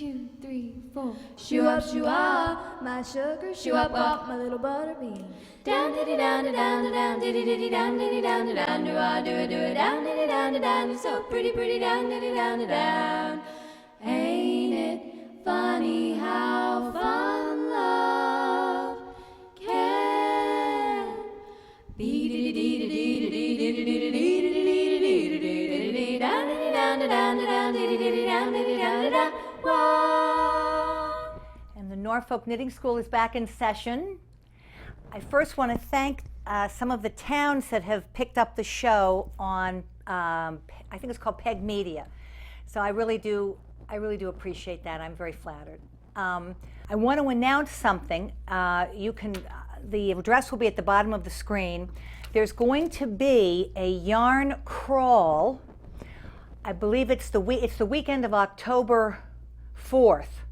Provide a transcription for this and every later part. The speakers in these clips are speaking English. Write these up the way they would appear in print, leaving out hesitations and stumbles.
2, 3, 4. Shoo up, my sugar, shoo up, my little butterbean. Down, diddy, down, down, down, diddy, diddy, down, diddy, down, down, do I do it, down, diddy, down, down. You're so pretty, pretty, down, diddy, down, down. Ain't it funny how fun love can be? Diddy, diddy, diddy, diddy, diddy, diddy, diddy, diddy, diddy, down, diddy, down, down, down, diddy, diddy, down, diddy, down, down. And the Norfolk Knitting School is back in session. I first want to thank some of the towns that have picked up the show on, I think it's called Peg Media. So I really do appreciate that. I'm very flattered. I want to announce something. The address will be at the bottom of the screen. There's going to be a yarn crawl. I believe it's the weekend of October 4th.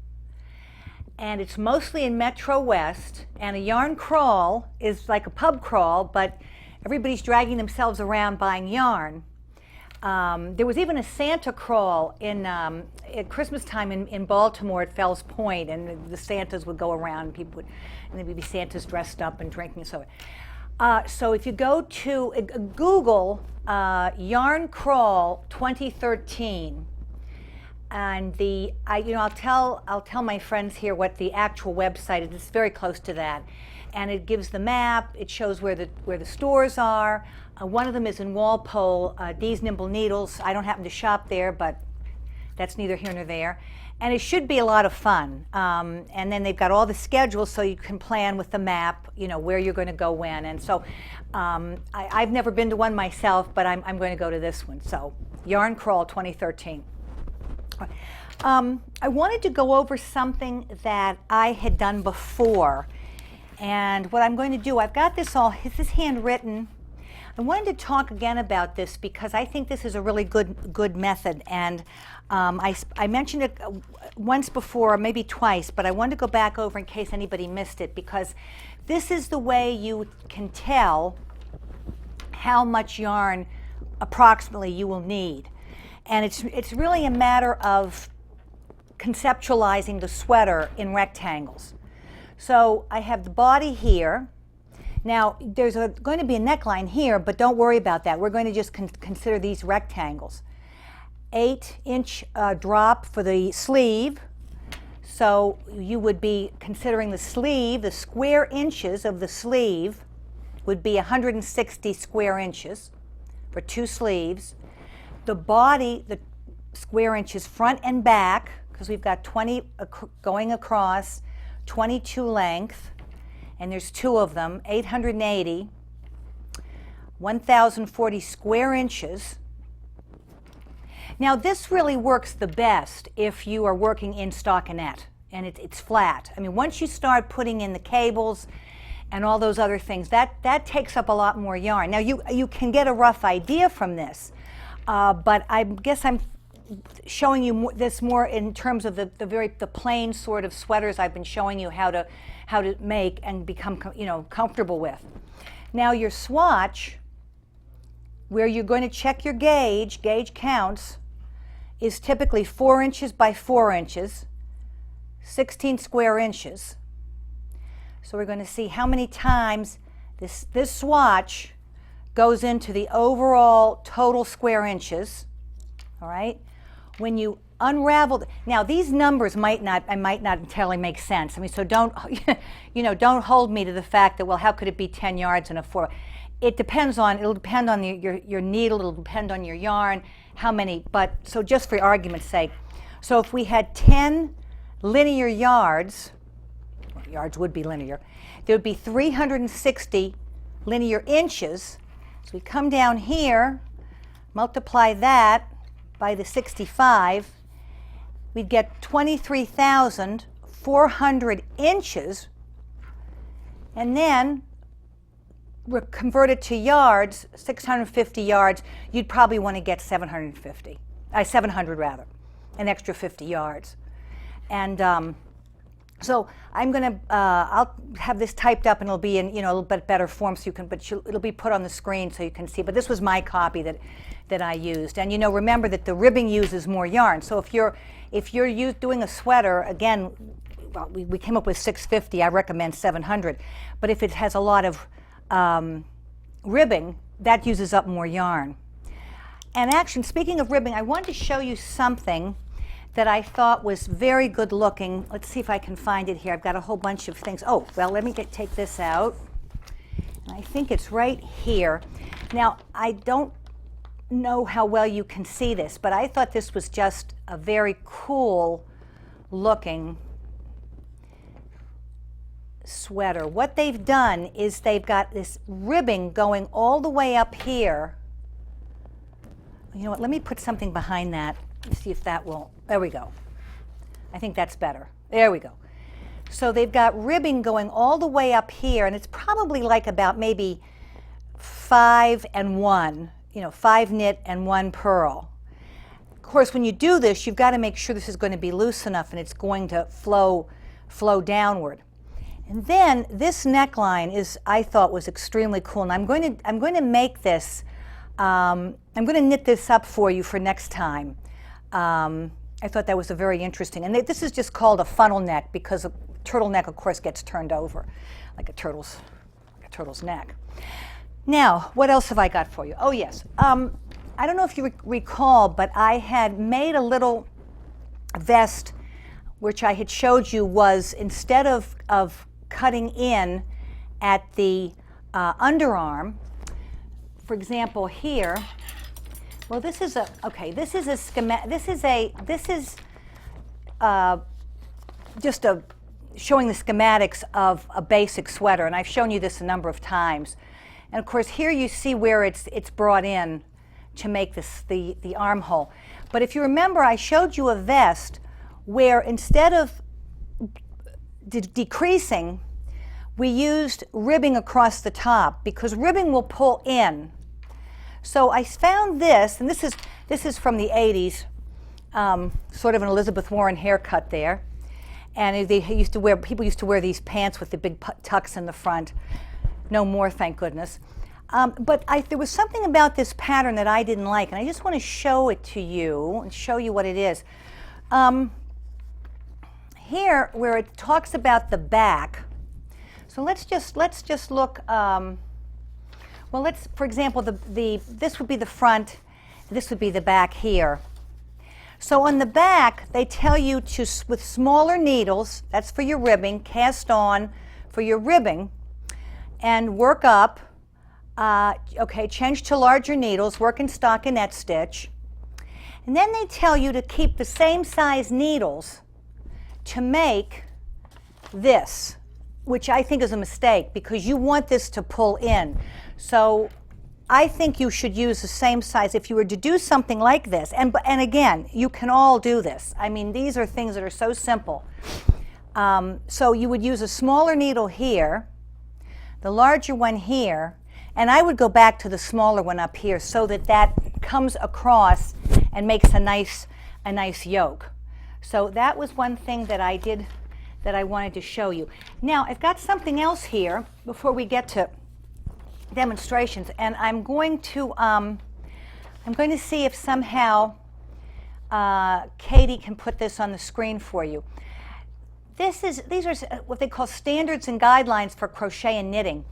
And it's mostly in Metro West, and a yarn crawl is like a pub crawl, but everybody's dragging themselves around buying yarn. There was even a Santa crawl at Christmas time in Baltimore at Fells Point, and the Santas would go around, and there'd be Santas dressed up and drinking soda. So if you go to Google Yarn Crawl 2013, and I'll tell my friends here what the actual website is. It's very close to that, and it gives the map. It shows where the stores are. One of them is in Walpole, Dee's Nimble Needles. I don't happen to shop there, but that's neither here nor there. And it should be a lot of fun. And then they've got all the schedules, so you can plan with the map, where you're going to go when. And so I've never been to one myself, but I'm going to go to this one. So Yarn Crawl 2013. I wanted to go over something that I had done before, and what I'm going to do, I've got this handwritten. I wanted to talk again about this because I think this is a really good method, and I mentioned it once before, maybe twice, but I wanted to go back over in case anybody missed it, because this is the way you can tell how much yarn approximately you will need. And it's really a matter of conceptualizing the sweater in rectangles. So I have the body here. Now there's going to be a neckline here, but don't worry about that. We're going to just consider these rectangles. 8-inch drop for the sleeve. So you would be considering the sleeve, the square inches of the sleeve would be 160 square inches for 2 sleeves. The body, the square inches front and back, because we've got 20 going across, 22 length, and there's 2 of them, 880, 1,040 square inches. Now this really works the best if you are working in stockinette and it's flat. I mean, once you start putting in the cables and all those other things, that takes up a lot more yarn. Now you can get a rough idea from this. But I guess I'm showing you this more in terms of the plain sort of sweaters I've been showing you how to make and become comfortable with. Now your swatch, where you're going to check your gauge counts, is typically 4 inches by 4 inches, 16 square inches. So we're going to see how many times this swatch goes into the overall total square inches. All right, when you unravel, now these numbers might not entirely make sense. I mean, so don't don't hold me to the fact that, well, how could it be 10 yards in a 4? It'll depend on your needle, it'll depend on your yarn, how many, but so just for argument's sake, so if we had 10 linear yards, well, yards would be linear, there would be 360 linear inches. So we come down here, multiply that by the 65, we'd get 23,400 inches, and then we're converted to yards, 650 yards, you'd probably want to get 700 rather, an extra 50 yards. And So I'm going to, I'll have this typed up and it'll be in, a little bit better form so you can, but it'll be put on the screen so you can see. But this was my copy that I used. And remember that the ribbing uses more yarn. So if you're doing a sweater, again, well, we came up with 650. I recommend 700. But if it has a lot of ribbing, that uses up more yarn. And actually, speaking of ribbing, I wanted to show you something that I thought was very good looking. Let's see if I can find it here. I've got a whole bunch of things. Oh, well, let me take this out. And I think it's right here. Now, I don't know how well you can see this, but I thought this was just a very cool looking sweater. What they've done is they've got this ribbing going all the way up here. You know what, let me put something behind that. Let's see if that will, there we go. I think that's better. There we go. So they've got ribbing going all the way up here, and it's probably like about maybe 5 and 1, 5 knit and 1 purl. Of course, when you do this, you've got to make sure this is going to be loose enough and it's going to flow downward. And then this neckline I thought was extremely cool, and I'm going to make this. I'm going to knit this up for you for next time. I thought that was a very interesting, and this is just called a funnel neck because a turtleneck, of course, gets turned over like a turtle's neck. Now, what else have I got for you? Oh yes, I don't know if you recall, but I had made a little vest, which I had showed you was instead of cutting in at the underarm, for example here. Well, this is a schematic. This is just showing the schematics of a basic sweater, and I've shown you this a number of times. And of course, here you see where it's brought in to make this the armhole. But if you remember, I showed you a vest where instead of decreasing, we used ribbing across the top because ribbing will pull in. So I found this, and this is from the 80s, sort of an Elizabeth Warren haircut there. And people used to wear these pants with the big tucks in the front. No more, thank goodness. But there was something about this pattern that I didn't like, and I just want to show it to you and show you what it is. Here, where it talks about the back, so let's just look. Well, for example, this would be the front, this would be the back here. So on the back, they tell you with smaller needles, that's for your ribbing, cast on for your ribbing, and work up. Change to larger needles, work in stockinette stitch. And then they tell you to keep the same size needles to make this, which I think is a mistake because you want this to pull in. So I think you should use the same size if you were to do something like this. And again, you can all do this. I mean, these are things that are so simple. So you would use a smaller needle here, the larger one here, and I would go back to the smaller one up here so that comes across and makes a nice yoke. So that was one thing that I did that I wanted to show you. Now, I've got something else here before we get to demonstrations, and I'm going to see if somehow Katie can put this on the screen for you. These are what they call standards and guidelines for crochet and knitting,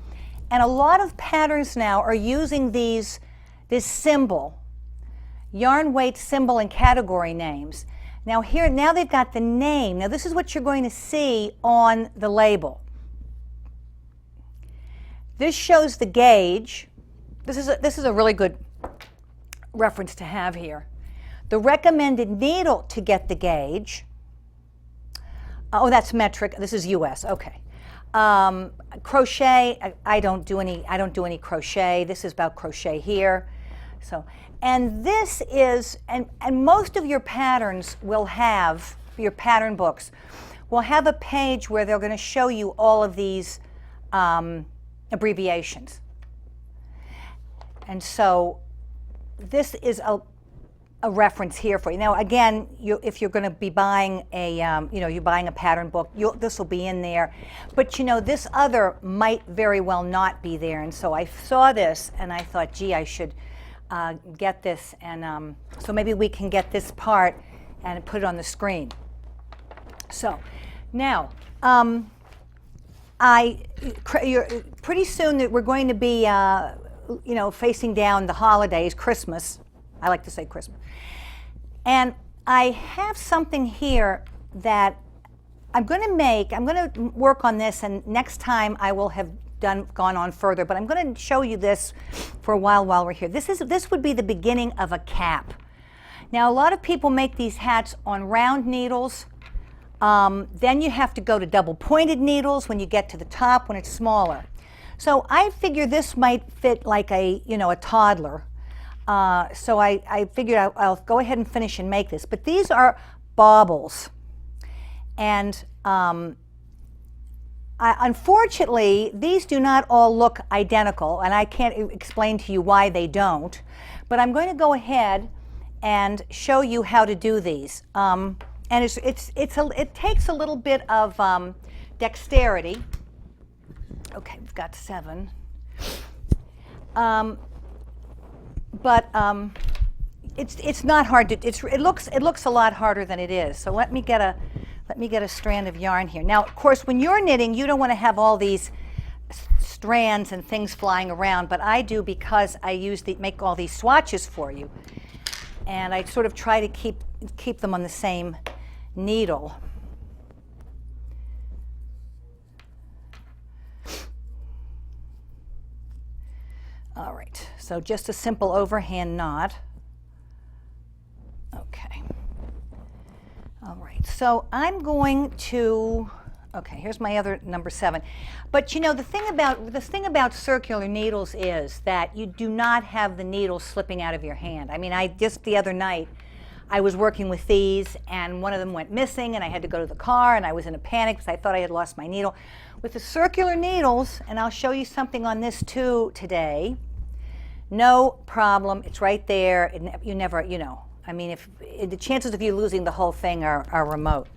and a lot of patterns now are using this symbol, yarn weight, symbol, and category names. Now they've got the name. Now this is what you're going to see on the label. This shows the gauge. This is a really good reference to have here. The recommended needle to get the gauge. Oh, that's metric. This is US. Okay. Crochet. I don't do any crochet. This is about crochet here. So, and this is, and most of your patterns will have, your pattern books will have a page where they're going to show you all of these abbreviations. And so this is a reference here for you. Now, again, if you're going to be buying a, you're buying a pattern book, this will be in there. But this other might very well not be there. And so I saw this and I thought, gee, I should get this. And so maybe we can get this part and put it on the screen. So now, pretty soon that we're going to be, facing down the holidays, Christmas. I like to say Christmas. And I have something here that I'm going to work on this, and next time I will have gone on further, but I'm going to show you this for a while we're here. This would be the beginning of a cap. Now, a lot of people make these hats on round needles. Then you have to go to double pointed needles when you get to the top when it's smaller. So I figure this might fit like a toddler. So I figured I'll go ahead and finish and make this. But these are baubles. And unfortunately, these do not all look identical, and I can't explain to you why they don't. But I'm going to go ahead and show you how to do these. And it takes a little bit of dexterity. Okay, we've got 7. But it's not hard to. It looks a lot harder than it is. So let me get a strand of yarn here. Now, of course, when you're knitting, you don't want to have all these strands and things flying around, but I do because I make all these swatches for you, and I sort of try to keep them on the same needle. All right, so just a simple overhand knot. Okay. All right, so I'm going to, okay, here's my other number 7. But the thing about circular needles is that you do not have the needle slipping out of your hand. I mean, just the other night, I was working with these, and one of them went missing, and I had to go to the car, and I was in a panic because I thought I had lost my needle. With the circular needles, and I'll show you something on this too today, no problem, it's right there. You never, I mean, the chances of you losing the whole thing are remote.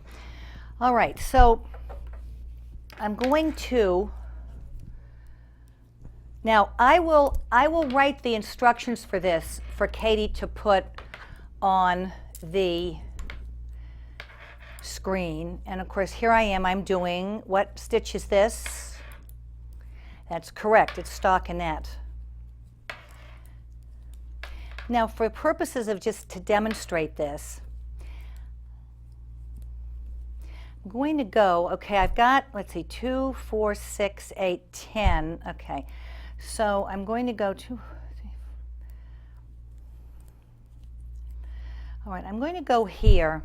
All right, so I'm going to, now I will write the instructions for this for Katie to put on the screen. And of course, here I am, I'm doing, what stitch is this? That's correct, it's stockinette. Now, for purposes of just to demonstrate this, I'm going to go, okay, I've got, let's see, 2, 4, 6, 8, 10. Okay, so I'm going to go 2, 3, 4. All right, I'm going to go here,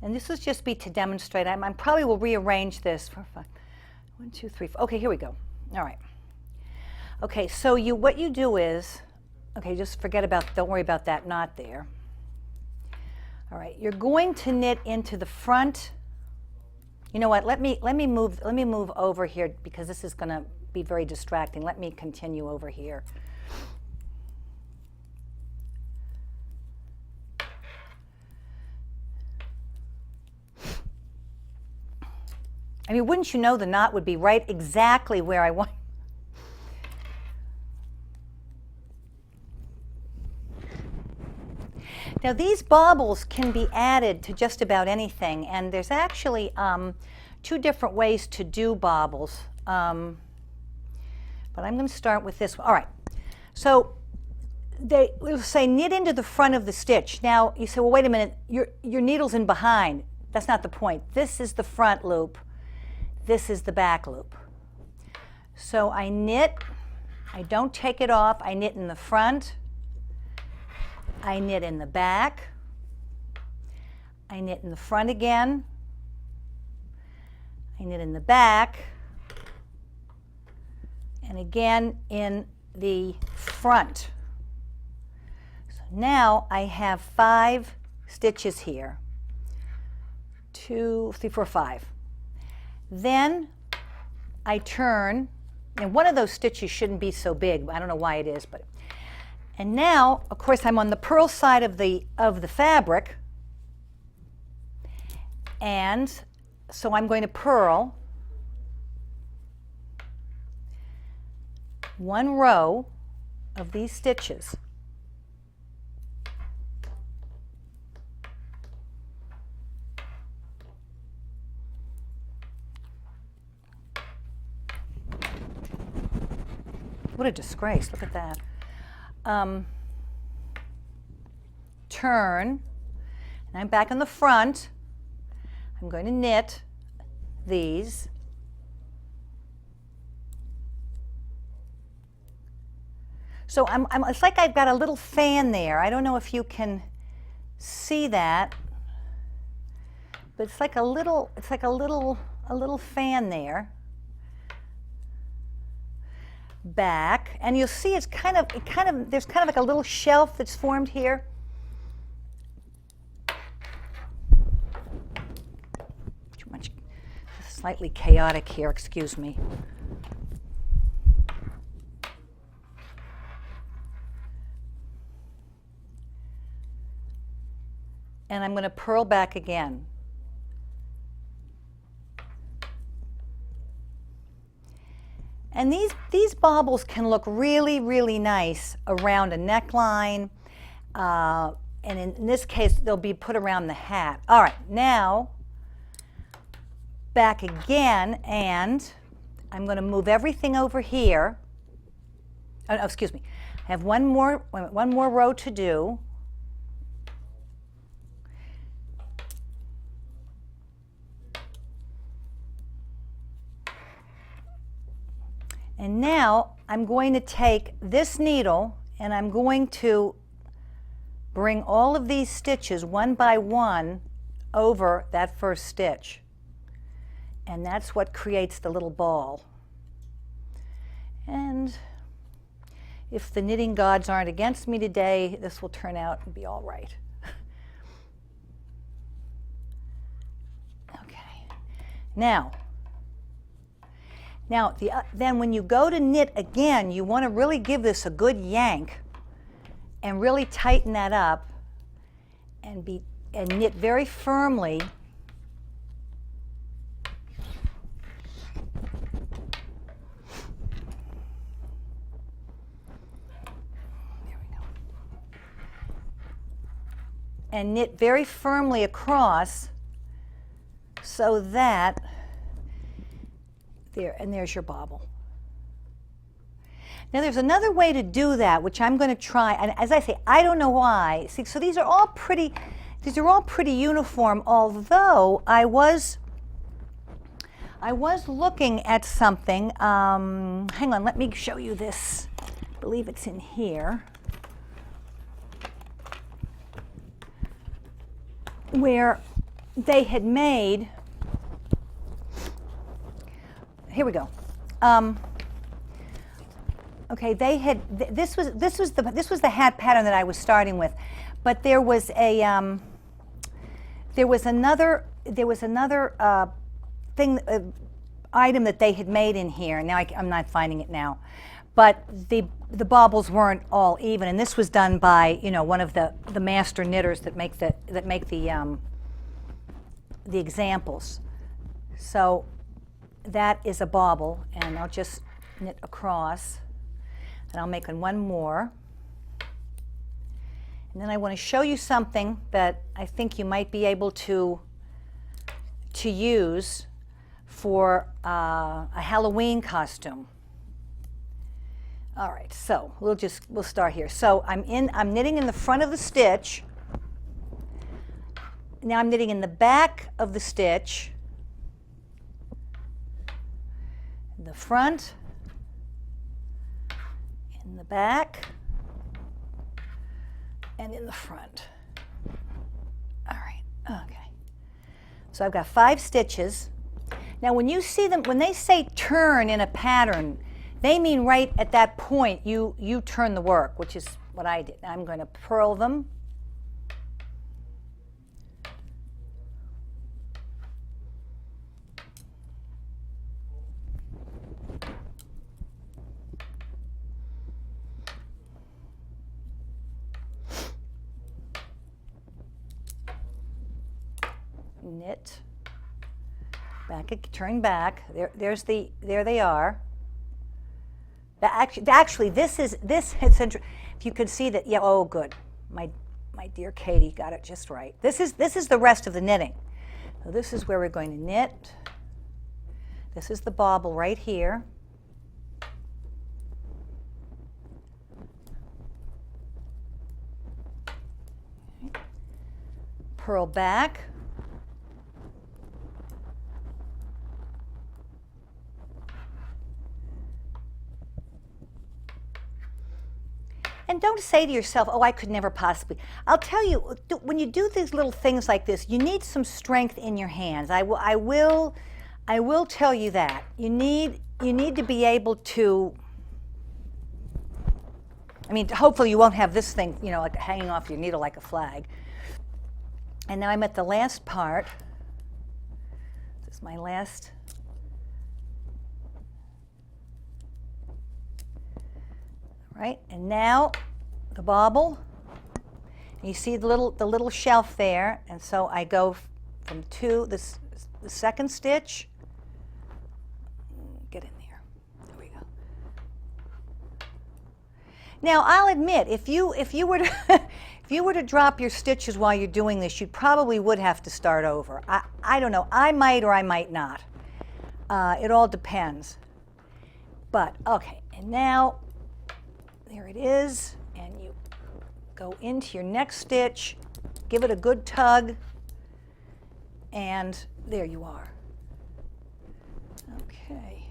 and this will just be to demonstrate. I probably will rearrange this for 5. 1, 2, 3, 4. Okay, here we go. All right. Okay, so what you do is, okay, just don't worry about that knot there. All right, you're going to knit into the front. You know what? Let me move over here because this is going to be very distracting. Let me continue over here. I mean, wouldn't you know the knot would be right exactly where I want. Now, these baubles can be added to just about anything, and there's actually 2 different ways to do baubles. But I'm going to start with this one. All right. So we'll say knit into the front of the stitch. Now, you say, well, wait a minute, your needle's in behind. That's not the point. This is the front loop. This is the back loop. So I knit. I don't take it off. I knit in the front. I knit in the back, I knit in the front again, I knit in the back, and again in the front. So now I have 5 stitches here. 2, 3, 4, 5. Then I turn, and one of those stitches shouldn't be so big. I don't know why it is, but And now, of course, I'm on the purl side of the fabric, and so I'm going to purl one row of these stitches. What a disgrace, look at that. Turn, and I'm back on the front. I'm going to knit these. So it's like I've got a little fan there. I don't know if you can see that, but it's like a little fan there. Back, and you'll see there's kind of like a little shelf that's formed here. Too much, slightly chaotic here, excuse me. And I'm going to purl back again. And these baubles can look really, really nice around a neckline, and in this case, they'll be put around the hat. All right, now back again, and I'm going to move everything over here. Oh, no, excuse me. I have one more row to do. And now I'm going to take this needle and I'm going to bring all of these stitches one by one over that first stitch. And that's what creates the little ball. And if the knitting gods aren't against me today, this will turn out and be all right. Okay. Now, then when you go to knit again, you want to really give this a good yank and really tighten that up and knit very firmly. There we go. And knit very firmly across so that there, and there's your bauble. Now there's another way to do that, which I'm going to try, and as I say, I don't know why. See, so these are all pretty uniform, although I was looking at something, hang on, let me show you this. I believe it's in here, where they had made, here we go. Okay, they had this was the hat pattern that I was starting with, but there was another thing, item that they had made in here. Now I'm not finding it now, but the baubles weren't all even, and this was done by one of the master knitters that make the examples. So that is a bauble, and I'll just knit across, and I'll make one more. And then I want to show you something that I think you might be able to use for a Halloween costume. All right, so we'll start here. So I'm knitting in the front of the stitch. Now I'm knitting in the back of the stitch, in the front, in the back, and in the front. All right, okay. So I've got 5 stitches. Now when you see them, when they say turn in a pattern, they mean right at that point you turn the work, which is what I did. Now I'm going to purl them. knit, back, turn back, there they are. Actually, if you could see that, yeah, oh good, my dear Katie got it just right. This is the rest of the knitting. So this is where we're going to knit. This is the bobble right here. Purl back. And don't say to yourself, oh, I could never possibly. I'll tell you, when you do these little things like this, you need some strength in your hands. I will tell you that. You need to be able to, I mean, hopefully you won't have this thing, you know, like hanging off your needle like a flag. And now I'm at the last part. This is my last. Right, and now the bobble. You see the little shelf there, and so I go from the second stitch. Get in there. There we go. Now I'll admit, if you were to if you were to drop your stitches while you're doing this, you probably would have to start over. I don't know. I might or I might not. It all depends. But okay, and now. There it is, and you go into your next stitch, give it a good tug, and there you are. Okay.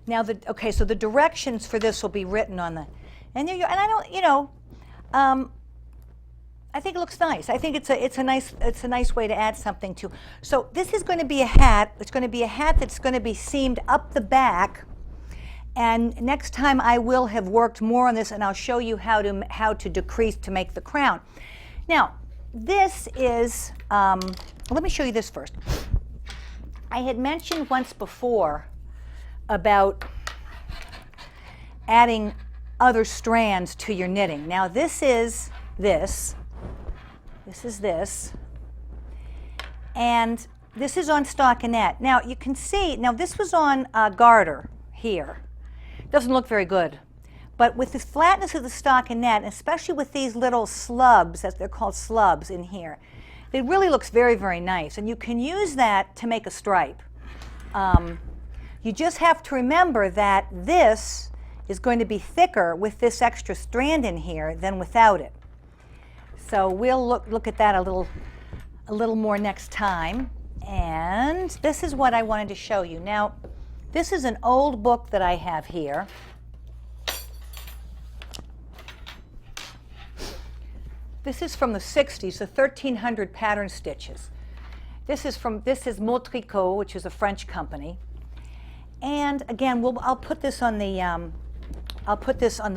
Now so the directions for this will be written on the, and there you, and I don't, you know, I think it looks nice. I think it's a nice way to add something to. So this is going to be a hat. It's going to be a hat that's going to be seamed up the back. And next time I will have worked more on this, and I'll show you how to decrease to make the crown. Now, this is, let me show you this first. I had mentioned once before about adding other strands to your knitting. Now this is this is this, and this is on stockinette. Now you can see, now this was on garter here. Doesn't look very good. But with the flatness of the stockinette, especially with these little slubs, as they're called slubs in here, it really looks very, very nice. And you can use that to make a stripe. You just have to remember that this is going to be thicker with this extra strand in here than without it. So we'll look at that a little more next time. And this is what I wanted to show you. Now, this is an old book that I have here. This is from the 60s, the 1300 pattern stitches. This is Motricot, which is a French company. And again, I'll put this on the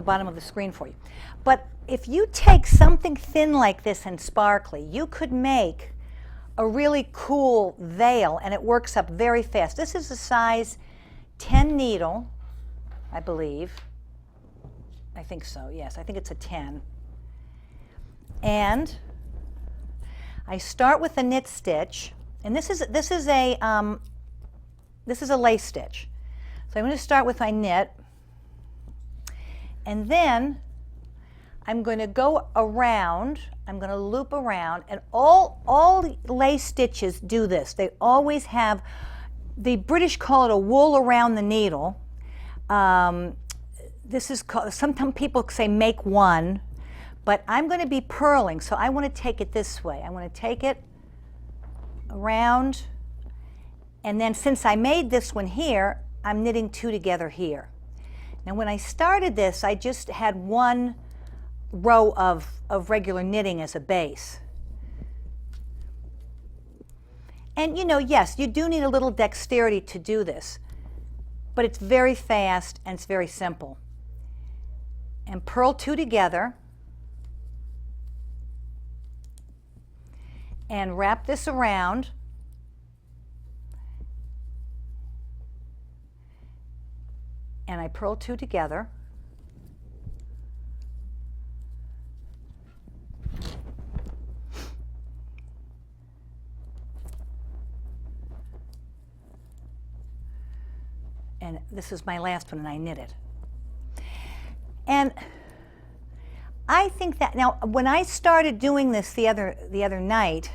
bottom of the screen for you. But if you take something thin like this and sparkly, you could make a really cool veil, and it works up very fast. This is a size 10 needle, I believe. I think so, yes, I think it's a 10. And I start with a knit stitch, and this is a lace stitch. So I'm going to start with my knit, and then I'm going to go around, I'm going to loop around, and all lace stitches do this. They always have, the British call it a wool around the needle. This is called, sometimes people say make one, but I'm going to be purling, so I want to take it this way. I want to take it around, and then since I made this one here, I'm knitting two together here. Now when I started this, I just had one row of regular knitting as a base. And you know, yes, you do need a little dexterity to do this, but it's very fast and it's very simple. And purl two together, and wrap this around, and I purl two together, And this is my last one, and I knit it. And I think that, now when I started doing this the other night,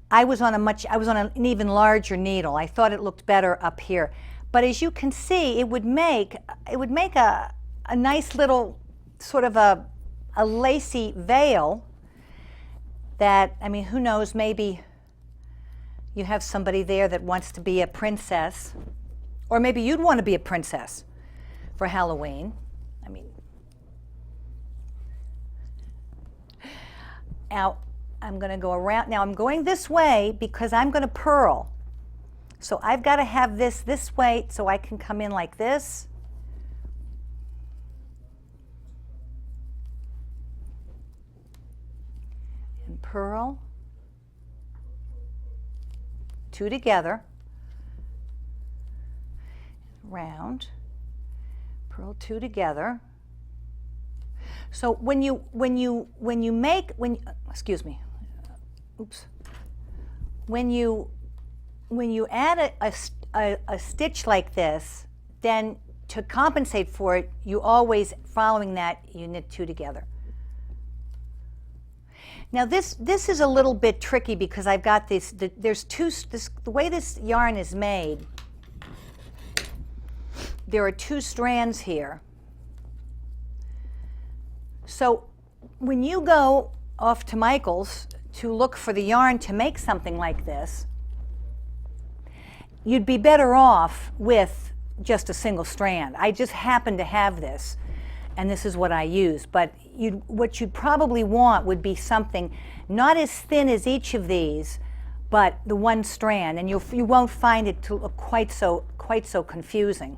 I was on an even larger needle. I thought it looked better up here. But as you can see, it would make a nice little sort of a lacy veil that, I mean, who knows, maybe you have somebody there that wants to be a princess, or maybe you'd want to be a princess for Halloween. I mean, now I'm going to go around. Now I'm going this way because I'm going to purl. So I've got to have this way so I can come in like this. And purl. 2 together. Round. Purl 2 together. So when you add a stitch like this, then to compensate for it, you always, following that, you knit 2 together. Now this is a little bit tricky because I've got the way this yarn is made, there are 2 strands here. So when you go off to Michael's to look for the yarn to make something like this, you'd be better off with just a single strand. I just happen to have this, and this is what I use. But what you'd probably want would be something not as thin as each of these, but the one strand, and you won't find it to look quite so confusing.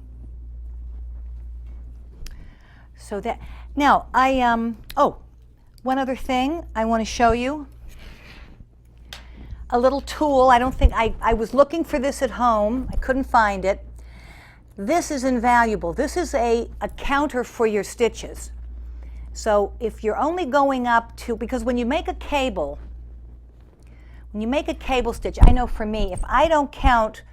So that, now one other thing I want to show you. A little tool. I don't think I was looking for this at home. I couldn't find it. This is invaluable. This is a counter for your stitches. So if you're only going up to, because when you make a cable stitch, I know for me, if I don't count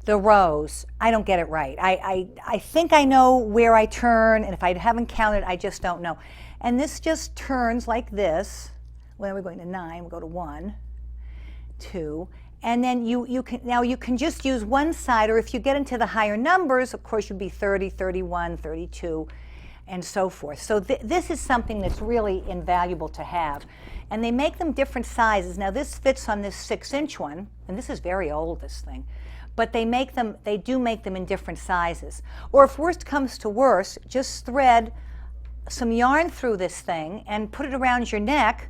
the rows, I don't get it right. I think I know where I turn, and if I haven't counted, I just don't know. And this just turns like this. When we're going to 9, we'll go to 1, 2, and then you can just use one side, or if you get into the higher numbers, of course, you'd be 30, 31, 32, and so forth. So this is something that's really invaluable to have. And they make them different sizes. Now this fits on this 6-inch one, and this is very old, this thing. But they do make them in different sizes. Or if worst comes to worst, just thread some yarn through this thing and put it around your neck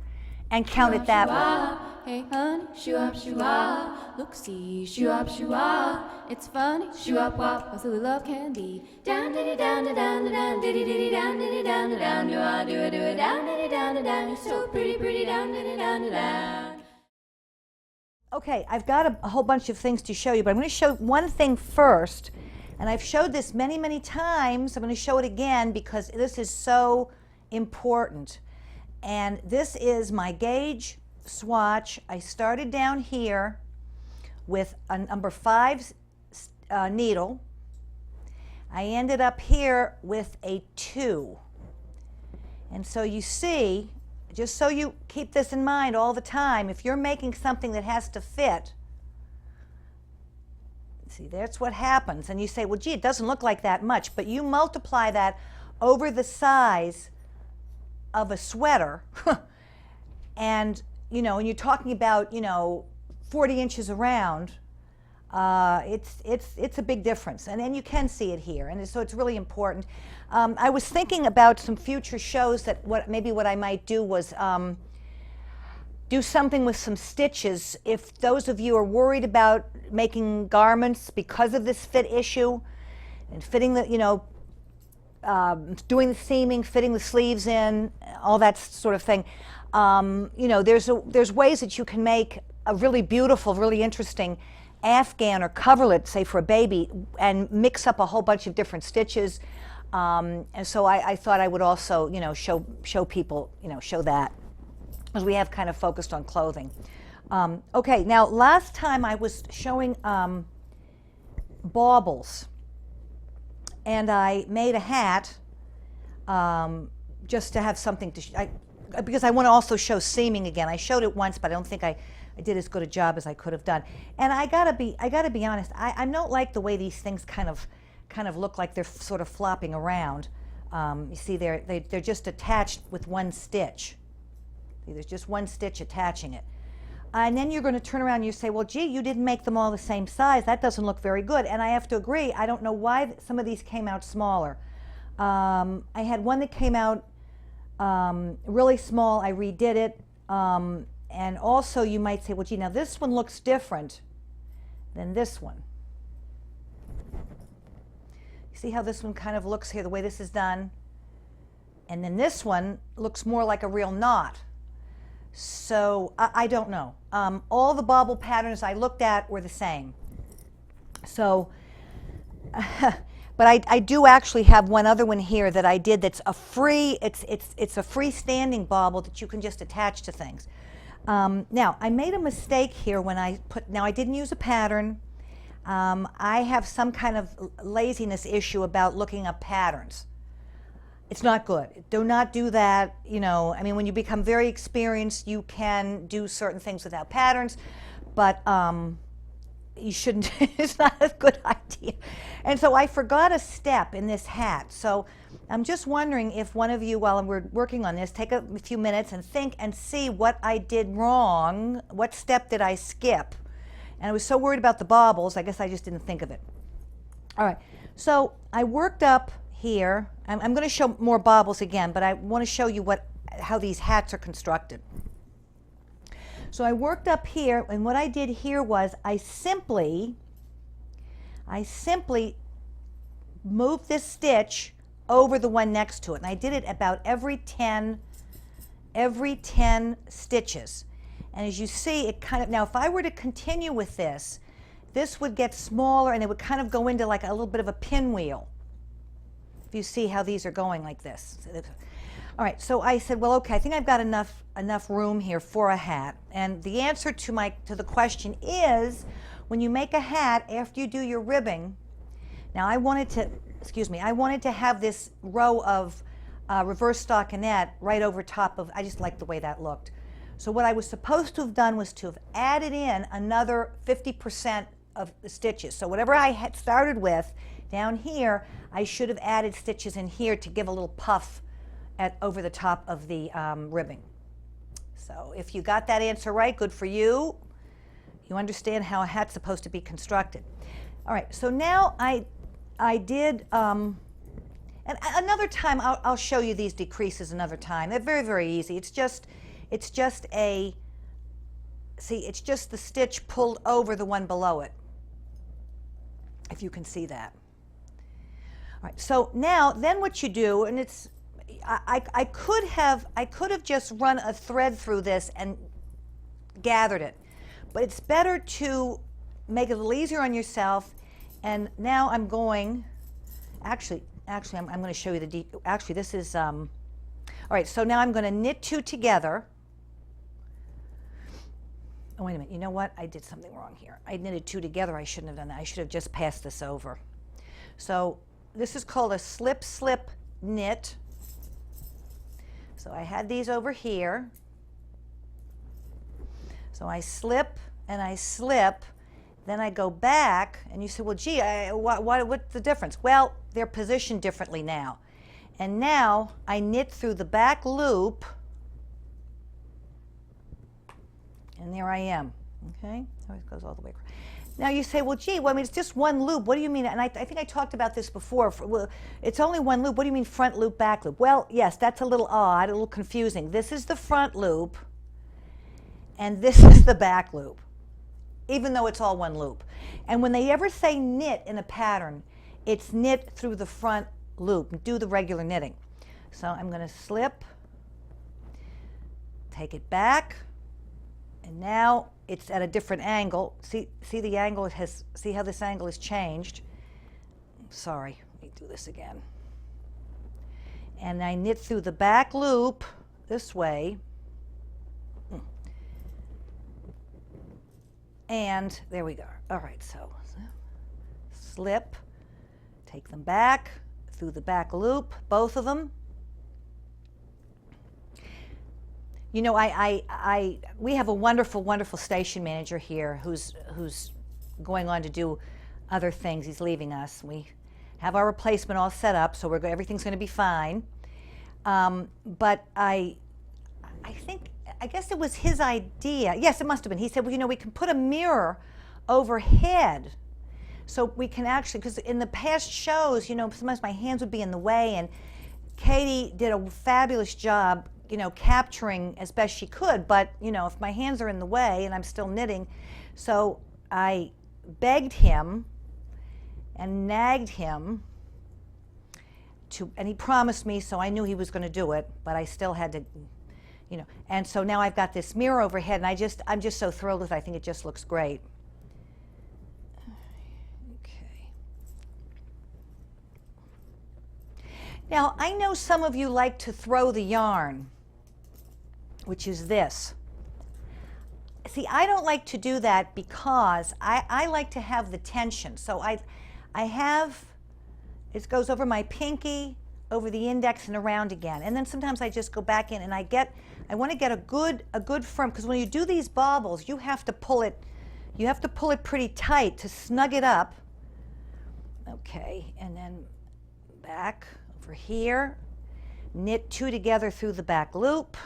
and count it that way. Hey honey, shoo-up, shoo-ah. Look, see, shoo-up, shoo-ah. It's funny, shoo-up, wop, how silly love can be. Down, diddy, down, down, down, diddy, diddy, down, diddy, down, down, do-ah, do-ah, do-ah, down, diddy, down, down. You're so pretty, pretty, down, diddy, down, down. Okay, I've got a whole bunch of things to show you, but I'm going to show one thing first. And I've showed this many, many times. I'm going to show it again because this is so important. And this is my gauge swatch. I started down here with a number 5 needle. I ended up here with a 2. And so you see, just so you keep this in mind all the time, if you're making something that has to fit, see, that's what happens. And you say, well, gee, it doesn't look like that much. But you multiply that over the size of a sweater, and, and you're talking about, 40 inches around, it's a big difference. And then you can see it here. And so it's really important. I was thinking about some future shows that what I might do was do something with some stitches. If those of you are worried about making garments because of this fit issue and fitting the, doing the seaming, fitting the sleeves in, all that sort of thing, there's ways that you can make a really beautiful, really interesting afghan or coverlet, say for a baby, and mix up a whole bunch of different stitches. And so I thought I would also, show people, show that, because we have kind of focused on clothing. Okay, now last time I was showing baubles. and I made a hat just to have something to because I want to also show seaming again. I showed it once, but I don't think I did as good a job as I could have done. And I gotta be honest. I don't like the way these things kind of look like they're sort of flopping around. You see, they're just attached with one stitch. See, there's just one stitch attaching it. And then you're going to turn around and you say, well, gee, you didn't make them all the same size. That doesn't look very good. And I have to agree, I don't know why some of these came out smaller. I had one that came out really small. I redid it. And also you might say, well, gee, now this one looks different than this one. You see how this one kind of looks here, the way this is done? And then this one looks more like a real knot. So I don't know. All the bobble patterns I looked at were the same. So, but I do actually have one other one here that I did that's a free, it's a freestanding bobble that you can just attach to things. Now, I made a mistake here when now I didn't use a pattern. I have some kind of laziness issue about looking up patterns. It's not good. Do not do that. You know, I mean, when you become very experienced, you can do certain things without patterns, but you shouldn't. It's not a good idea. And so I forgot a step in this hat. So I'm just wondering if one of you, while we're working on this, take a few minutes and think and see what I did wrong. What step did I skip? And I was so worried about the bobbles, I guess I just didn't think of it. All right, so I worked up here. I'm going to show more bobbles again, but I want to show you how these hats are constructed. So I worked up here, and what I did here was I simply moved this stitch over the one next to it, and I did it about every 10 stitches. And as you see, it kind of, now if I were to continue with this would get smaller and it would kind of go into like a little bit of a pinwheel. If you see how these are going like this. All right, so I said, well, okay, I think I've got enough room here for a hat. And the answer to the question is, when you make a hat, after you do your ribbing, now I wanted to have this row of reverse stockinette right over top of, I just liked the way that looked. So what I was supposed to have done was to have added in another 50% of the stitches. So whatever I had started with down here, I should have added stitches in here to give a little puff over the top of the ribbing. So if you got that answer right, good for you. You understand how a hat's supposed to be constructed. All right, so now I did, and another time I'll show you these decreases another time. They're very, very easy. It's just the stitch pulled over the one below it, if you can see that. All right, so now then what you do, and it's, I could have just run a thread through this and gathered it, but it's better to make it a little easier on yourself. And now I'm going, actually I'm going to show you this is, all right, so now I'm going to knit two together. Oh, wait a minute, you know what? I did something wrong here. I knitted two together. I shouldn't have done that. I should have just passed this over. So this is called a slip knit. So I had these over here. So I slip and I slip, then I go back, and you say, well, gee, what's the difference? Well, they're positioned differently now. And now I knit through the back loop, and there I am, okay? It goes all the way across. Now you say, well, gee, well, I mean, it's just one loop. What do you mean? And I think I talked about this before. Well, it's only one loop. What do you mean front loop, back loop? Well, yes, that's a little odd, a little confusing. This is the front loop, and this is the back loop, even though it's all one loop. And when they ever say knit in a pattern, it's knit through the front loop. Do the regular knitting. So I'm going to slip, take it back, and now it's at a different angle. See the angle see how this angle has changed? Sorry, let me do this again. And I knit through the back loop this way. And there we go. All right, so slip, Take them back through the back loop, both of them. You know, we have a wonderful, wonderful station manager here who's going on to do other things. He's leaving us. We have our replacement all set up, so everything's going to be fine. But I guess it was his idea. Yes, it must have been. He said, well, you know, we can put a mirror overhead so we can actually, because in the past shows, you know, sometimes my hands would be in the way, and Katie did a fabulous job, you know, capturing as best she could, but, you know, if my hands are in the way and I'm still knitting, so I begged him and nagged him to, and he promised me, so I knew he was going to do it, but I still had to, you know, and so now I've got this mirror overhead, and I'm just so thrilled with it. I think it just looks great. Okay. Now, I know some of you like to throw the yarn, which is this. See, I don't like to do that because I like to have the tension. So I have, it goes over my pinky, over the index, and around again. And then sometimes I just go back in and I want to get a good firm, because when you do these baubles, you have to pull it pretty tight to snug it up. Okay, and then back over here, knit two together through the back loop.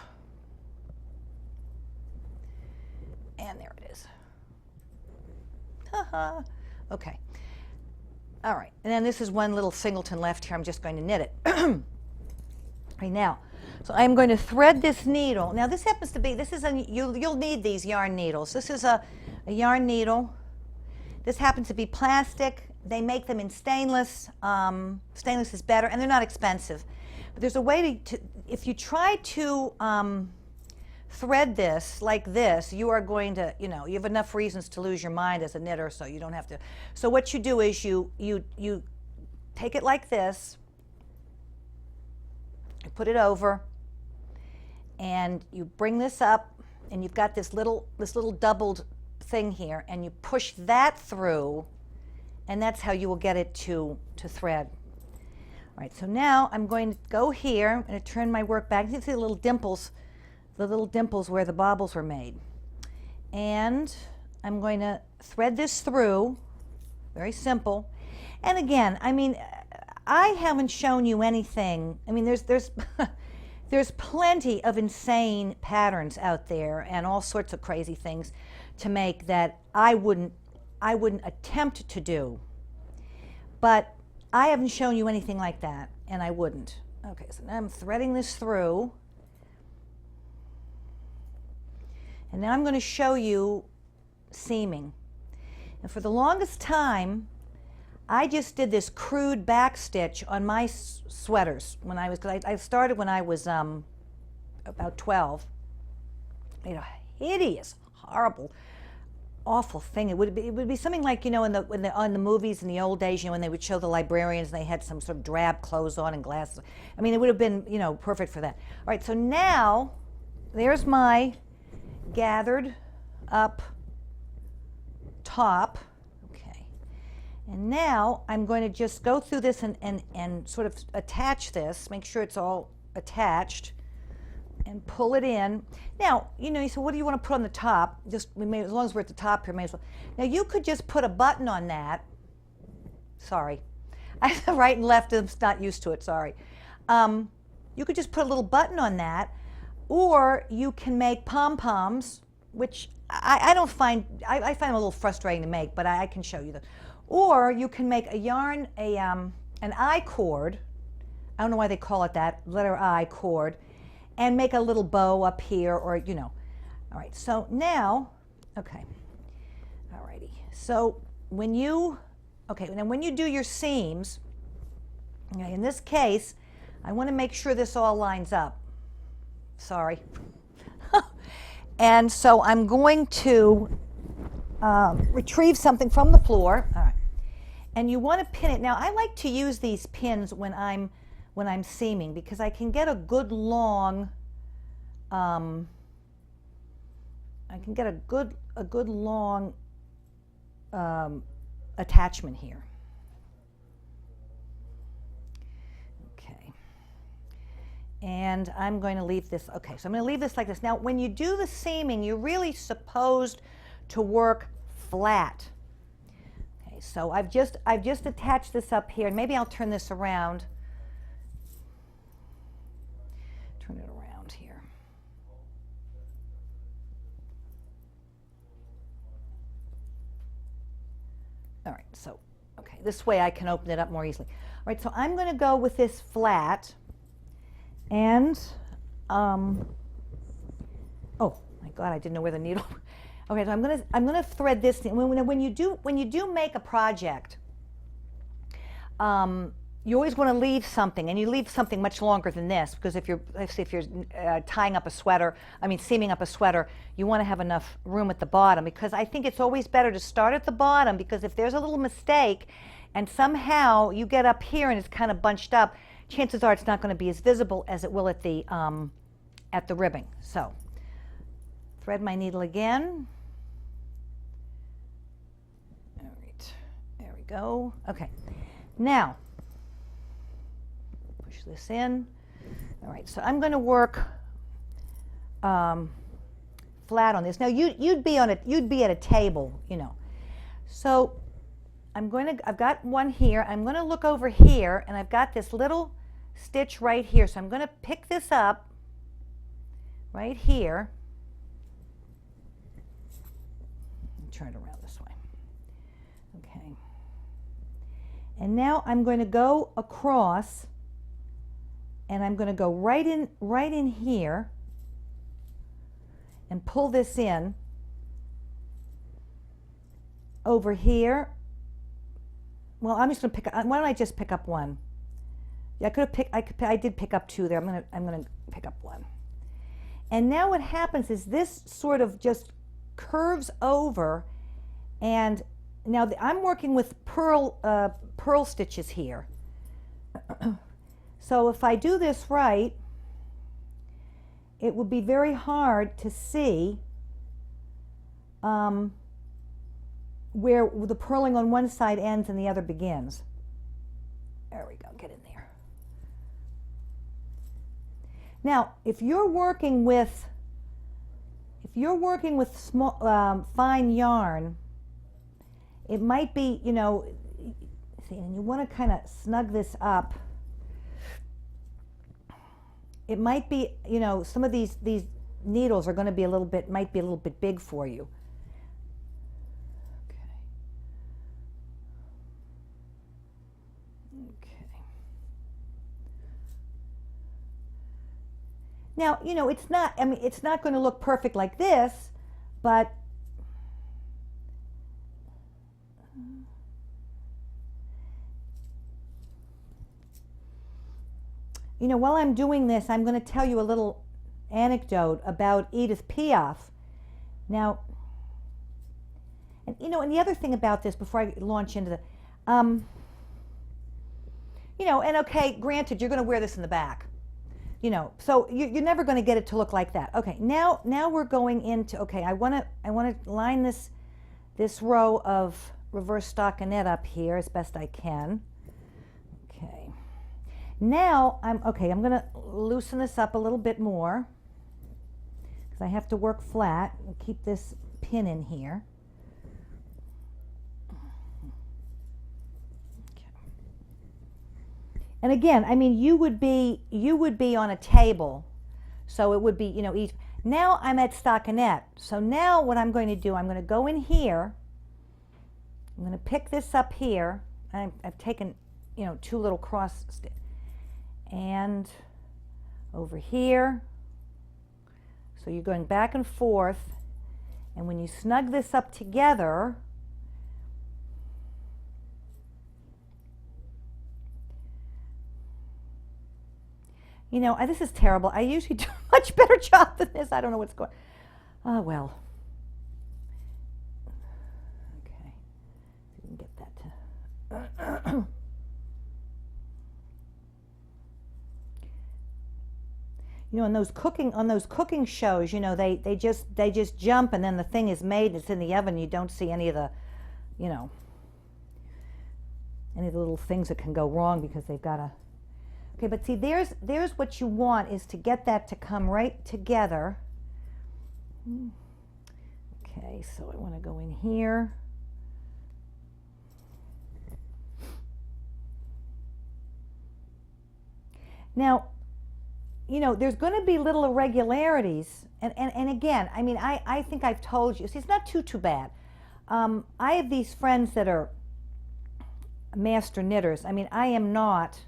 And there it is. Haha. Okay. All right. And then this is one little singleton left here. I'm just going to knit it. Right now. So I'm going to thread this needle. Now this happens to be, you'll need these yarn needles. This is a yarn needle. This happens to be plastic. They make them in stainless. Stainless is better, and they're not expensive. But there's a way to if you try to thread this like this, you are going to, you know, you have enough reasons to lose your mind as a knitter, so you don't have to. So what you do is you take it like this, you put it over, and you bring this up, and you've got this little doubled thing here, and you push that through, and that's how you will get it to thread. All right, so now I'm going to go here, I'm going to turn my work back. You can see the little dimples where the baubles were made. And I'm going to thread this through, very simple. And again, I mean, I haven't shown you anything. I mean, there's there's plenty of insane patterns out there and all sorts of crazy things to make that I wouldn't attempt to do. But I haven't shown you anything like that, and I wouldn't. Okay, so now I'm threading this through. And now I'm going to show you seaming. And for the longest time, I just did this crude back stitch on my sweaters when I was, because I started when I was about 12. Made a hideous, horrible, awful thing. It would be something like, you know, on the movies in the old days, you know, when they would show the librarians and they had some sort of drab clothes on and glasses. I mean, it would have been, you know, perfect for that. All right, so now there's my gathered up top. Okay, and now I'm going to just go through this and sort of attach this, make sure it's all attached, and pull it in. Now, you know, so what do you want to put on the top? Just, as long as we're at the top here, may as well. Now you could just put a button on that. Sorry, right and left, I'm not used to it, sorry. You could just put a little button on that. Or you can make pom-poms, which I find them a little frustrating to make, but I can show you them. Or you can make a yarn, an I cord, I don't know why they call it that, letter I cord, and make a little bow up here, or, you know. All right, so now, okay, all righty. So when you do your seams, okay, in this case, I want to make sure this all lines up. Sorry. And so I'm going to retrieve something from the floor. All right. And you want to pin it. Now I like to use these pins when I'm seaming, because I can get a good long attachment here. And I'm going to leave this, okay, so I'm going to leave this like this. Now, when you do the seaming, you're really supposed to work flat. Okay, so I've just attached this up here, and maybe I'll turn this around. Turn it around here. All right, so, okay, this way I can open it up more easily. All right, so I'm going to go with this flat. And, oh my God, I didn't know where the needle. Okay, so I'm gonna thread this thing. When you do make a project, you always want to leave something, and you leave something much longer than this, because if you're tying up a sweater, seaming up a sweater, you want to have enough room at the bottom, because I think it's always better to start at the bottom, because if there's a little mistake, and somehow you get up here and it's kind of bunched up, chances are it's not going to be as visible as it will at the ribbing. So, thread my needle again. All right, there we go. Okay, now push this in. All right, so I'm going to work flat on this. Now you'd be at a table, you know. So I've got one here. I'm going to look over here, and I've got this little stitch right here. So I'm going to pick this up right here. Turn it around this way. Okay. And now I'm going to go across, and I'm going to go right in here and pull this in over here. Well, I'm just going to pick up, why don't I just pick up one? Yeah, I did pick up two there. I'm going to pick up one. And now what happens is this sort of just curves over, and now I'm working with pearl stitches here. So if I do this right, it would be very hard to see where the purling on one side ends and the other begins. There we go, get in there. Now, if you're working with small, fine yarn, it might be, you know, see, and you want to kind of snug this up. It might be, you know, some of these needles are going to be might be a little bit big for you. Now, you know, it's not going to look perfect like this, but you know, while I'm doing this, I'm going to tell you a little anecdote about Edith Piaf. Now, and you know, and the other thing about this before I launch into the, you know, and okay, granted, you're going to wear this in the back. You know, so you're never going to get it to look like that. Okay, now we're going into, okay, I want to line this row of reverse stockinette up here as best I can. Okay, now I'm going to loosen this up a little bit more because I have to work flat and keep this pin in here. And again, I mean, you would be on a table, so it would be, you know, each. Now I'm at stockinette. So now what I'm going to do, I'm going to go in here. I'm going to pick this up here. I've taken, you know, two little cross and over here. So you're going back and forth, and when you snug this up together, you know, this is terrible. I usually do a much better job than this. I don't know what's going on. Oh, well. Okay. So we can get that to... You know, on those cooking shows, you know, they just jump, and then the thing is made, it's in the oven, you don't see any of the, you know, any of the little things that can go wrong because they've got to Okay, but see, there's what you want, is to get that to come right together. Okay, so I want to go in here. Now, you know, there's going to be little irregularities, and again, I mean, I think I've told you, see, it's not too bad. I have these friends that are master knitters. I mean, I am not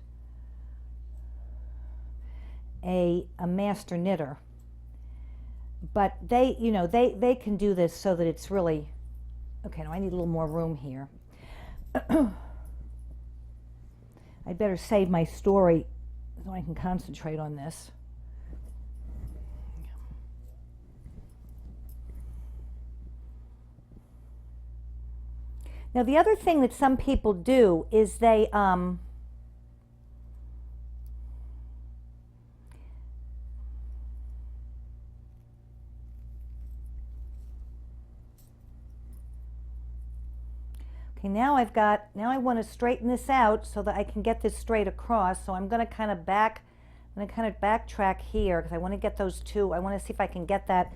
a master knitter, but they, you know, they can do this so that it's really, okay, now I need a little more room here. I'd better save my story so I can concentrate on this. Now the other thing that some people do is they okay, now I want to straighten this out so that I can get this straight across. So I'm going to kind of backtrack here because I want to get those two. I want to see if I can get that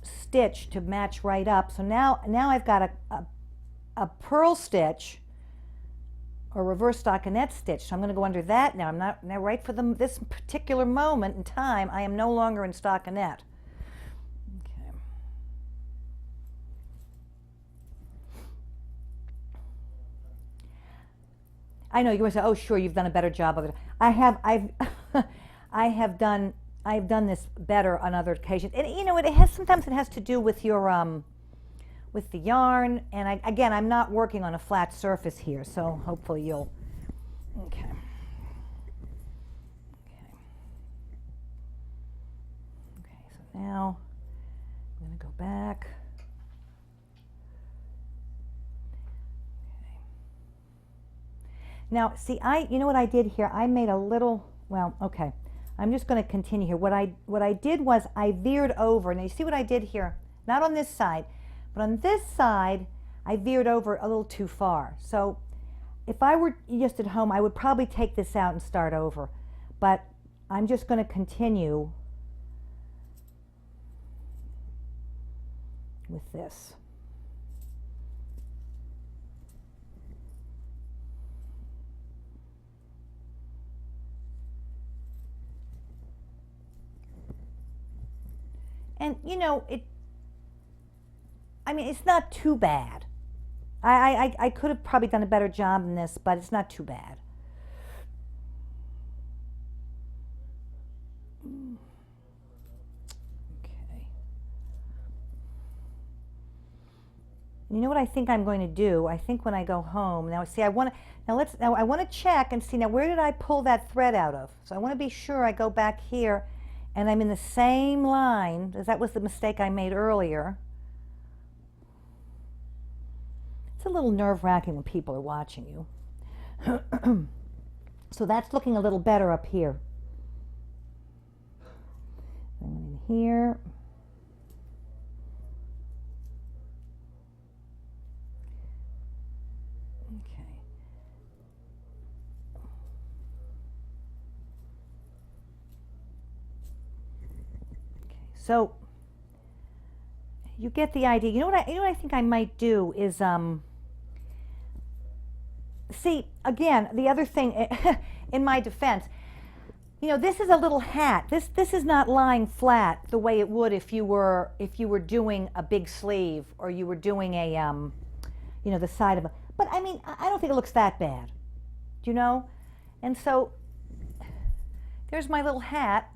stitch to match right up. So now I've got a purl stitch or reverse stockinette stitch. So I'm going to go under that now. I'm not now right for this particular moment in time. I am no longer in stockinette. I know you're going to say, "Oh, sure, you've done a better job of it." I've done this better on other occasions, and you know, sometimes it has to do with your with the yarn. And again, I'm not working on a flat surface here, so hopefully you'll. Okay. So now I'm going to go back. Now, see, you know what I did here? I made a little, well, okay. I'm just going to continue here. What I did was I veered over. Now, you see what I did here? Not on this side, but on this side, I veered over a little too far. So if I were just at home, I would probably take this out and start over. But I'm just going to continue with this. And you know, I mean, it's not too bad. I could have probably done a better job in this, but it's not too bad. Okay. You know what I think I'm going to do? I think when I go home, now see, I want to check and see, now where did I pull that thread out of? So I want to be sure I go back here and I'm in the same line, as that was the mistake I made earlier. It's a little nerve-wracking when people are watching you. So that's looking a little better up here. I went in here. So you get the idea. You know what I think I might do is see, again, the other thing in my defense, you know, this is a little hat. This is not lying flat the way it would if you were doing a big sleeve or you were doing a you know, the side of a, but I mean, I don't think it looks that bad. Do you know? And so there's my little hat.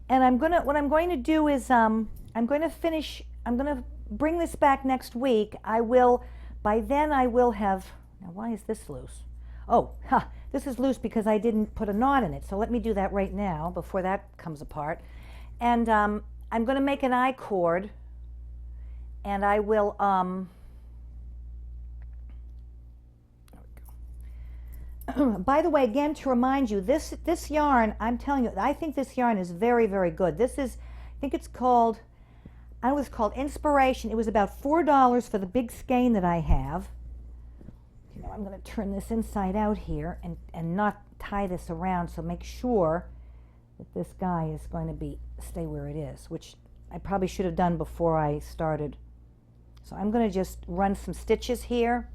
And what I'm going to do is I'm going to bring this back next week. By then I will have, now why is this loose? Oh, this is loose because I didn't put a knot in it. So let me do that right now before that comes apart. And I'm going to make an I-cord, and I will, by the way, again, to remind you, this yarn, I'm telling you, I think this yarn is very, very good. This is, I think it's called, I know it's called Inspiration. It was about $4 for the big skein that I have. Now I'm going to turn this inside out here and not tie this around, so make sure that this guy is going to stay where it is, which I probably should have done before I started. So I'm going to just run some stitches here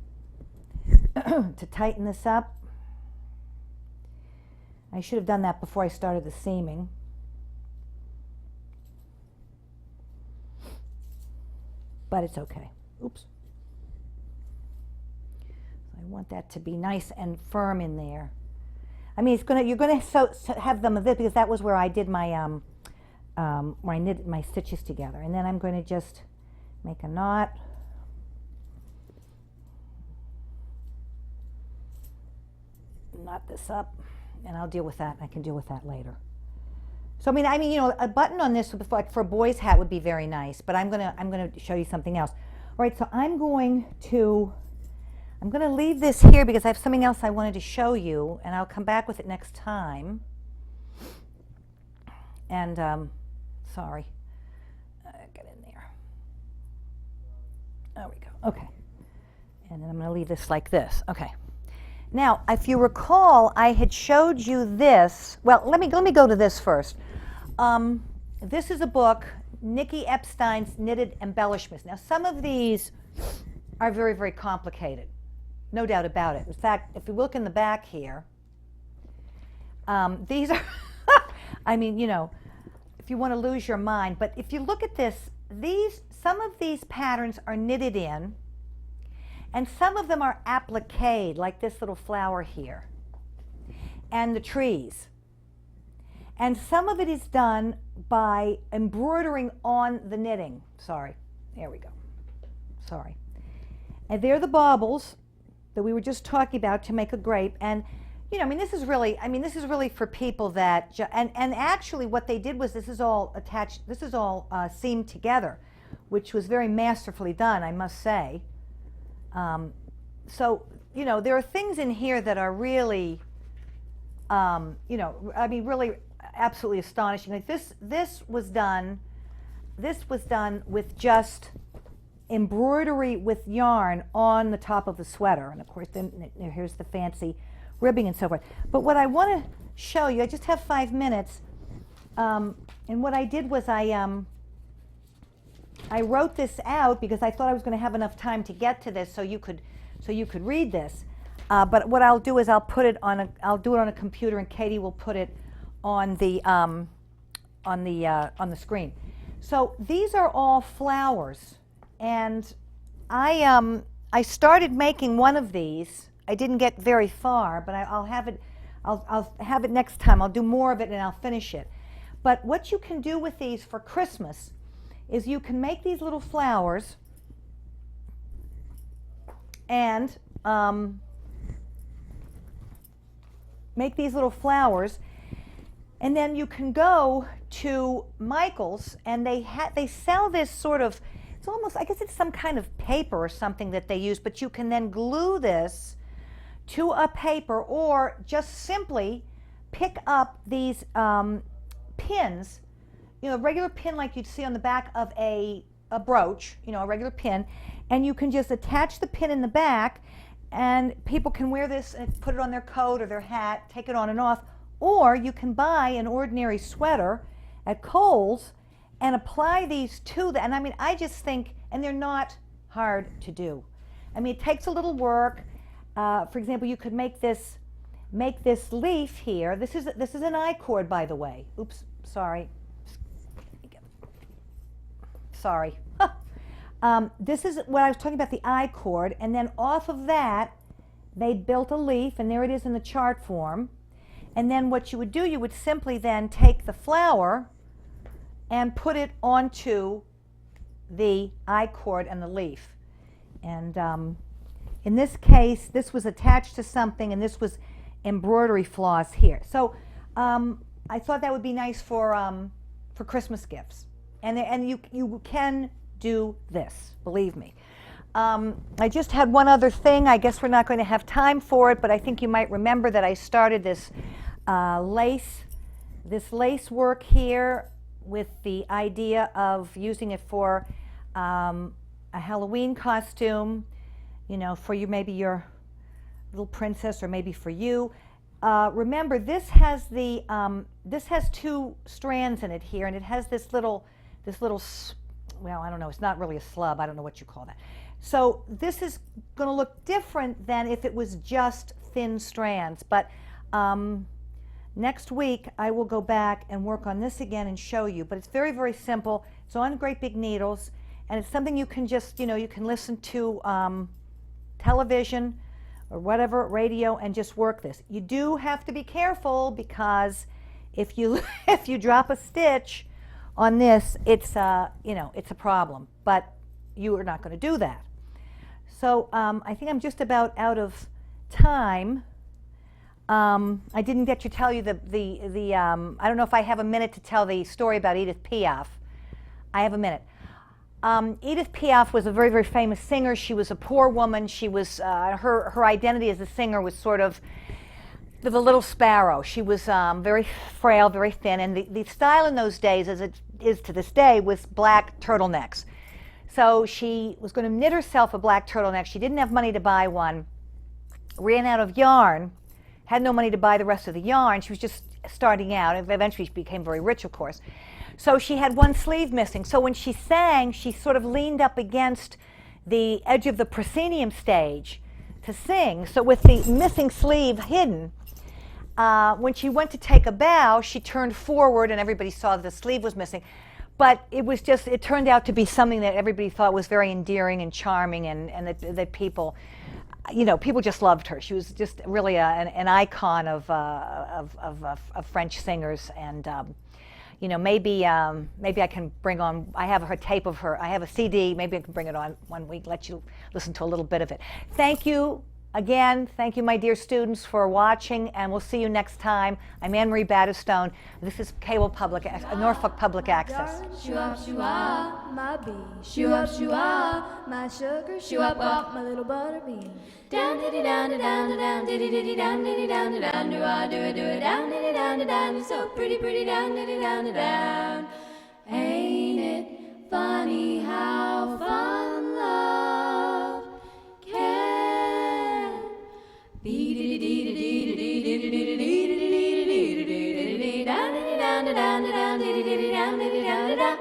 to tighten this up. I should have done that before I started the seaming. But it's okay. Oops. So I want that to be nice and firm in there. I mean, you're gonna have them of this, because that was where I did my where I knitted my stitches together, and then I'm going to just make a knot. Knot this up, and I'll deal with that. I can deal with that later. So I mean, you know, a button on this, like for a boy's hat, would be very nice. But I'm gonna show you something else. All right, so I'm going to leave this here because I have something else I wanted to show you, and I'll come back with it next time. And sorry, get in there. There we go. Okay, and then I'm going to leave this like this. Okay. Now, if you recall, I had showed you this. Well, let me go to this first. This is a book, Nikki Epstein's Knitted Embellishments. Now, some of these are very, very complicated, no doubt about it. In fact, if you look in the back here, these are, I mean, you know, if you want to lose your mind, but if you look at this, some of these patterns are knitted in, and some of them are appliqued, like this little flower here, and the trees. And some of it is done by embroidering on the knitting. Sorry, there we go. Sorry. And they're the baubles that we were just talking about to make a grape. And, you know, I mean, this is really for people that, and actually what they did was this is all attached, this is all seamed together, which was very masterfully done, I must say. So, you know, there are things in here that are really, you know, I mean, really absolutely astonishing. Like this was done with just embroidery with yarn on the top of the sweater. And of course, then here's the fancy ribbing and so forth. But what I want to show you, I just have 5 minutes, and what I did was I wrote this out because I thought I was going to have enough time to get to this so you could read this. But what I'll do is I'll do it on a computer, and Katie will put it on the screen. So these are all flowers, and I started making one of these. I didn't get very far, but I'll have it. I'll have it next time. I'll do more of it and I'll finish it. But what you can do with these for Christmas is you can make these little flowers and and then you can go to Michael's, and they sell this sort of, it's almost, I guess it's some kind of paper or something that they use, but you can then glue this to a paper, or just simply pick up these pins, you know, a regular pin like you'd see on the back of a brooch, you know, a regular pin, and you can just attach the pin in the back, and people can wear this and put it on their coat or their hat, take it on and off, or you can buy an ordinary sweater at Kohl's and apply these to them. And I mean, I just think, and they're not hard to do. I mean, it takes a little work. For example, you could make this leaf here. This is an I-cord, by the way. Oops, sorry. Sorry. This is what I was talking about, the I-cord, and then off of that, they built a leaf, and there it is in the chart form. And then what you would do, you would simply then take the flower and put it onto the I-cord and the leaf. And in this case, this was attached to something, and this was embroidery floss here. So I thought that would be nice for Christmas gifts. And you can do this, believe me. I just had one other thing. I guess we're not going to have time for it, but I think you might remember that I started this lace work here with the idea of using it for a Halloween costume, you know, for maybe your little princess, or maybe for you. Remember, this has two strands in it here, and it has this little, well, I don't know, it's not really a slub, I don't know what you call that. So this is going to look different than if it was just thin strands, but next week I will go back and work on this again and show you, but it's very, very simple. It's on great big needles, and it's something you can just, you can listen to television or whatever, radio, and just work this. You do have to be careful, because if you if you drop a stitch on this, it's it's a problem. But you are not going to do that. So I think I'm just about out of time. I didn't get to tell you the I don't know if I have a minute to tell the story about Edith Piaf. I have a minute. Edith Piaf was a very, very famous singer. She was a poor woman. She was her identity as a singer was sort of the little sparrow. She was very frail, very thin, and the style in those days, as it is to this day, was black turtlenecks. So she was going to knit herself a black turtleneck. She didn't have money to buy one, ran out of yarn, had no money to buy the rest of the yarn. She was just starting out, and eventually she became very rich, of course. So she had one sleeve missing. So when she sang, she sort of leaned up against the edge of the proscenium stage to sing. So with the missing sleeve hidden, when she went to take a bow, she turned forward and everybody saw that the sleeve was missing. But it turned out to be something that everybody thought was very endearing and charming, and that people, people just loved her. She was just really an icon of French singers, and maybe I can bring on. I have her tape of her. I have a CD. Maybe I can bring it on one week. Let you listen to a little bit of it. Thank you again. Thank you, my dear students, for watching, and we'll see you next time. I'm Anne-Marie Battistone. This is Norfolk Public Access. Shoo-up, shoo-ah, my bee. Shoo-up, shoo-ah, my sugar. Shoo-up, up, my little butterbean. Down diddy down down down diddy diddy down diddy down down do I do it down diddy down down. You're so pretty down diddy down down. Ain't it funny how fun love can be? Diddy diddy diddy diddy diddy diddy diddy diddy down diddy down down down diddy diddy down down.